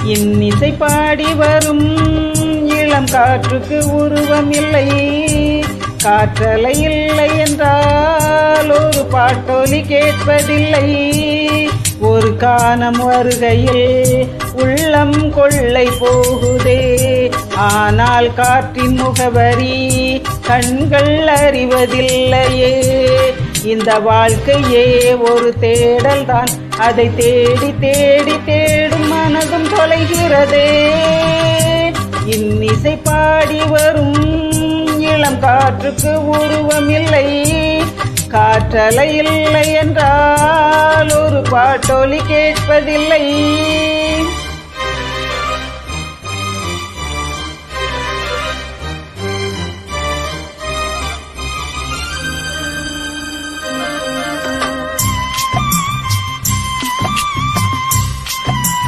இன்னிசை பாடி வரும் இளம் காற்றுக்கு உருவம் இல்லை, காற்றலை இல்லை என்றால் ஒரு பாட்டொலி கேட்பதில்லை. ஒரு கானம் வருகையில் உள்ளம் கொள்ளை போகுதே, ஆனால் காற்றின் முகவரி கண்கள் அறிவதில்லையே. இந்த வாழ்க்கையே ஒரு தேடல் தான், அதை தேடி தேடி தேடும் மனதும் தொலைகிறதே. இன்னிசை பாடி வரும் இளம் காற்றுக்கு உருவம் இல்லை, காற்றலை இல்லை என்றால் ஒரு பாட்டொலி கேட்பதில்லை.